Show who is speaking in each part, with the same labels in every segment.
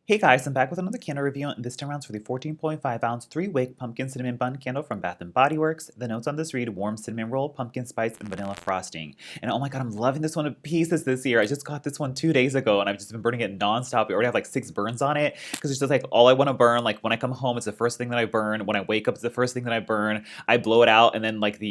Speaker 1: Hey guys, I'm back with another candle review, and this time around for the 14.5-ounce 3-wick pumpkin cinnamon bun candle from Bath & Body Works. The notes on this read warm cinnamon roll, pumpkin spice, and vanilla frosting. And oh my god, I'm loving this one to pieces this year. I just got this one 2 days ago, and I've just been burning it nonstop. We already have like 6 burns on it, because it's just like all I want to burn. Like when I come home, it's the first thing that I burn. When I wake up, it's the first thing that I burn. I blow it out, and then like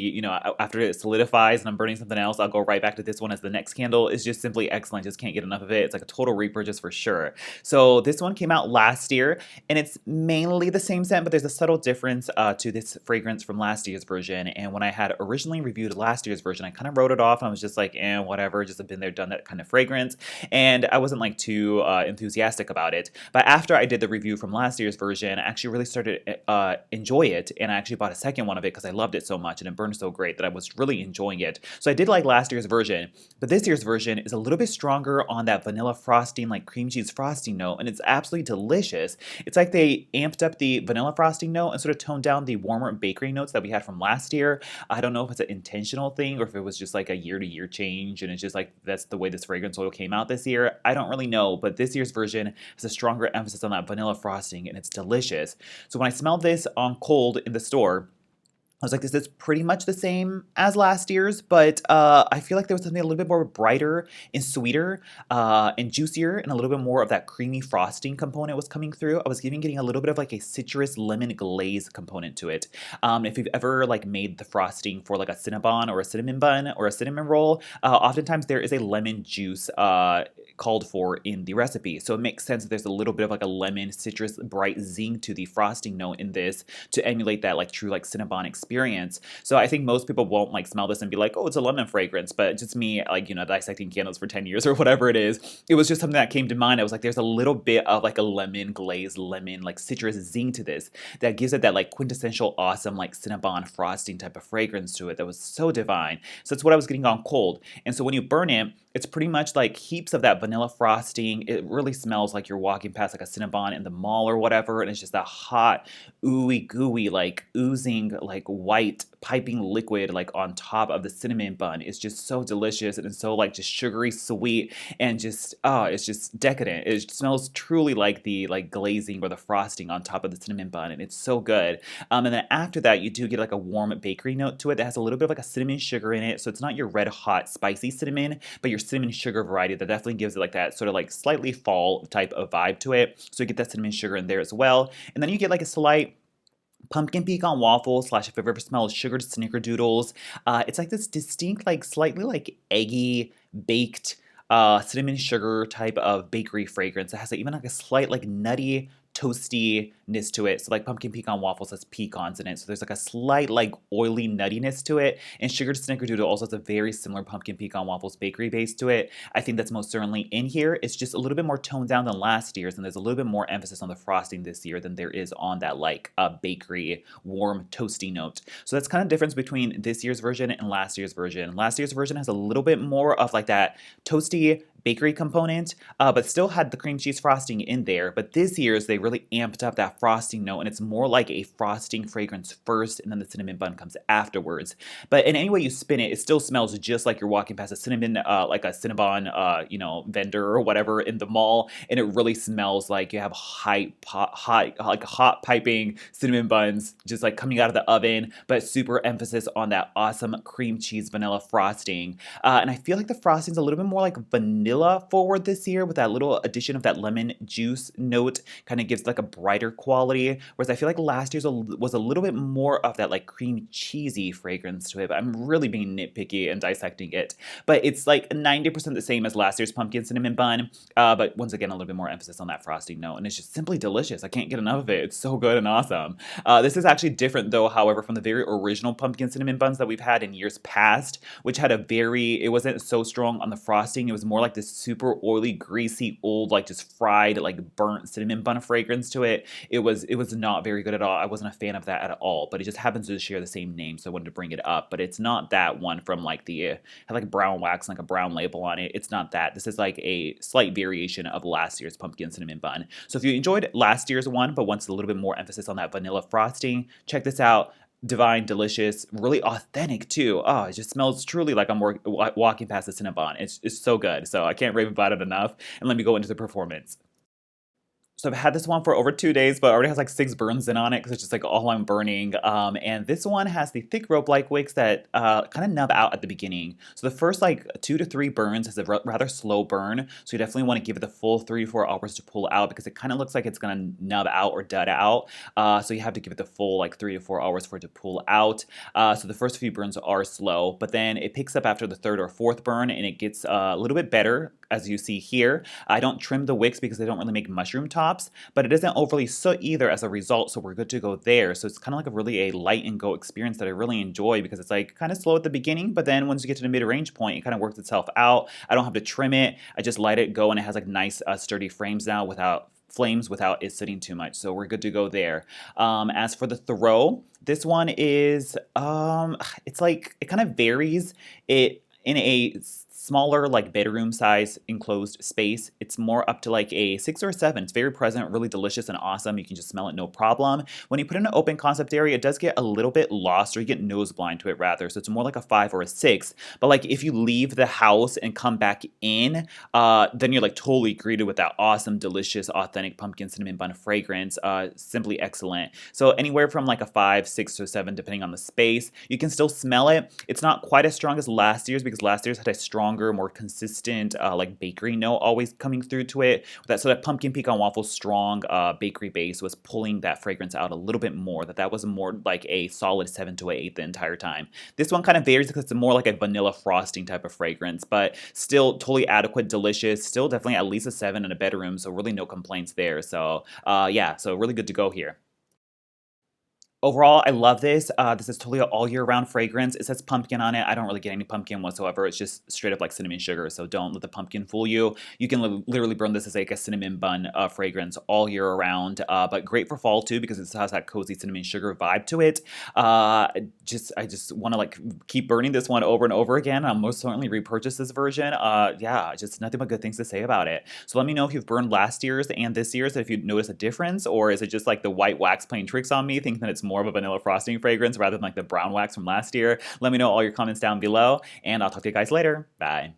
Speaker 1: after it solidifies and I'm burning something else, I'll go right back to this one as the next candle. It's just simply repurchase. Just can't get enough of it. It's like a total repurchase for sure. So this one came out last year, and it's mainly the same scent, but there's a subtle difference to this fragrance from last year's version. And when I had originally reviewed last year's version, I kind of wrote it off, and I was just like, whatever, just a been there, done that kind of fragrance. And I wasn't like too enthusiastic about it. But after I did the review from last year's version, I actually really started to enjoy it, and I actually bought a second one of it because I loved it so much and it burned so great that I was really enjoying it. So I did like last year's version, but this year's version is a little bit stronger on that vanilla frosting, like cream cheese frosting note, and it's absolutely delicious. It's like they amped up the vanilla frosting note and sort of toned down the warmer bakery notes that we had from last year. I don't know if it's an intentional thing or if it was just like a year-to-year change, and it's just like that's the way this fragrance oil came out this year. I don't really know, but this year's version has a stronger emphasis on that vanilla frosting, and it's delicious. So when I smelled this on cold in the store, I was like, this is pretty much the same as last year's, but I feel like there was something a little bit more brighter and sweeter and juicier, and a little bit more of that creamy frosting component was coming through. I was even getting a little bit of like a citrus lemon glaze component to it. If you've ever like made the frosting for like a Cinnabon or a cinnamon bun or a cinnamon roll, oftentimes there is a lemon juice called for in the recipe. So it makes sense that there's a little bit of like a lemon citrus bright zing to the frosting note in this to emulate that like true like Cinnabon experience. So I think most people won't like smell this and be like, oh, it's a lemon fragrance, but just me like, dissecting candles for 10 years or whatever it is, it was just something that came to mind. I was like, there's a little bit of like a lemon glazed lemon, like citrus zing to this that gives it that like quintessential awesome like Cinnabon frosting type of fragrance to it that was so divine. So that's what I was getting on cold. And so when you burn it, it's pretty much like heaps of that vanilla frosting. It really smells like you're walking past like a Cinnabon in the mall or whatever, and it's just that hot, ooey gooey, like oozing, like white piping liquid like on top of the cinnamon bun. It's just so delicious, and it's so like just sugary sweet, and just it's just decadent. It smells truly like the like glazing or the frosting on top of the cinnamon bun, and it's so good. And then after that, you do get like a warm bakery note to it that has a little bit of like a cinnamon sugar in it. So it's not your red hot spicy cinnamon, but your cinnamon sugar variety that definitely gives it like that sort of like slightly fall type of vibe to it. So you get that cinnamon sugar in there as well. And then you get like a slight pumpkin pecan waffle slash, if you've ever smelled sugared snickerdoodles. It's like this distinct, like slightly like eggy baked cinnamon sugar type of bakery fragrance. It has like, even like a slight like nutty toastiness to it. So like pumpkin pecan waffles has pecans in it. So there's like a slight like oily nuttiness to it. And sugared snickerdoodle also has a very similar pumpkin pecan waffles bakery base to it. I think that's most certainly in here. It's just a little bit more toned down than last year's, and there's a little bit more emphasis on the frosting this year than there is on that like bakery warm toasty note. So that's kind of difference between this year's version and last year's version. Last year's version has a little bit more of like that toasty bakery component, but still had the cream cheese frosting in there. But this year's, they really amped up that frosting note, and it's more like a frosting fragrance first, and then the cinnamon bun comes afterwards. But in any way you spin it, it still smells just like you're walking past a cinnamon, like a Cinnabon, vendor or whatever in the mall, and it really smells like you have hot piping cinnamon buns just like coming out of the oven, but super emphasis on that awesome cream cheese vanilla frosting. And I feel like the frosting's a little bit more like vanilla forward this year, with that little addition of that lemon juice note, kind of gives like a brighter quality, whereas I feel like last year's was a little bit more of that like cream cheesy fragrance to it. But I'm really being nitpicky and dissecting it, but it's like 90% the same as last year's pumpkin cinnamon bun, but once again a little bit more emphasis on that frosting note, and it's just simply delicious. I can't get enough of it. It's so good and awesome. This is actually different though, however, from the very original pumpkin cinnamon buns that we've had in years past, which had it wasn't so strong on the frosting. It was more like this super oily, greasy, old, like just fried, like burnt cinnamon bun fragrance to it. It was not very good at all. I wasn't a fan of that at all, but it just happens to share the same name, so I wanted to bring it up. But it's not that one from like had like brown wax, like a brown label on it. It's not that. This is like a slight variation of last year's pumpkin cinnamon bun. So if you enjoyed last year's one, but wants a little bit more emphasis on that vanilla frosting, check this out. Divine, delicious, really authentic too. Oh, it just smells truly like I'm walking past a Cinnabon. It's so good. So I can't rave about it enough. And let me go into the performance. So I've had this one for over 2 days, but it already has like 6 burns in on it because it's just like all I'm burning. And this one has the thick rope-like wicks that kind of nub out at the beginning. So the first like 2 to 3 burns is a rather slow burn. So you definitely want to give it the full 3 to 4 hours to pull out because it kind of looks like it's gonna nub out or dud out. So you have to give it the full like 3 to 4 hours for it to pull out. So the first few burns are slow, but then it picks up after the third or fourth burn and it gets a little bit better as you see here. I don't trim the wicks because they don't really make mushroom tops, but it isn't overly soot either as a result, so we're good to go there. So it's kind of like a really a light and go experience that I really enjoy because it's like kind of slow at the beginning, but then once you get to the mid-range point, it kind of works itself out. I don't have to trim it. I just let it go and it has like nice sturdy frames now without flames without it sitting too much. So we're good to go there. As for the throw, this one is it's like it kind of varies. It in a smaller like bedroom size enclosed space, it's more up to like a 6 or 7. It's very present, really delicious and awesome. You can just smell it no problem. When you put it in an open concept area, it does get a little bit lost, or you get nose blind to it rather. So it's more like a 5 or a 6. But like if you leave the house and come back in, then you're like totally greeted with that awesome, delicious, authentic pumpkin cinnamon bun fragrance. Simply excellent. So anywhere from like a 5, 6 to 7, depending on the space. You can still smell it. It's not quite as strong as last year's because last year's had a stronger, more consistent like bakery note always coming through to it. So that pumpkin pecan waffle strong bakery base was pulling that fragrance out a little bit more. That was more like a solid 7 to 8 the entire time. This one kind of varies because it's more like a vanilla frosting type of fragrance, but still totally adequate, delicious. Still definitely at least a 7 in a bedroom, so really no complaints there. So yeah, so really good to go here. Overall, I love this. This is totally an all year round fragrance. It says pumpkin on it. I don't really get any pumpkin whatsoever. It's just straight up like cinnamon sugar. So don't let the pumpkin fool you. You can literally burn this as like a cinnamon bun fragrance all year around. But great for fall too because it has that cozy cinnamon sugar vibe to it. I just want to like keep burning this one over and over again. I'll most certainly repurchase this version. Yeah, just nothing but good things to say about it. So let me know if you've burned last year's and this year's, if you notice a difference, or is it just like the white wax playing tricks on me, thinking that it's more of a vanilla frosting fragrance rather than like the brown wax from last year. Let me know all your comments down below, and I'll talk to you guys later. Bye.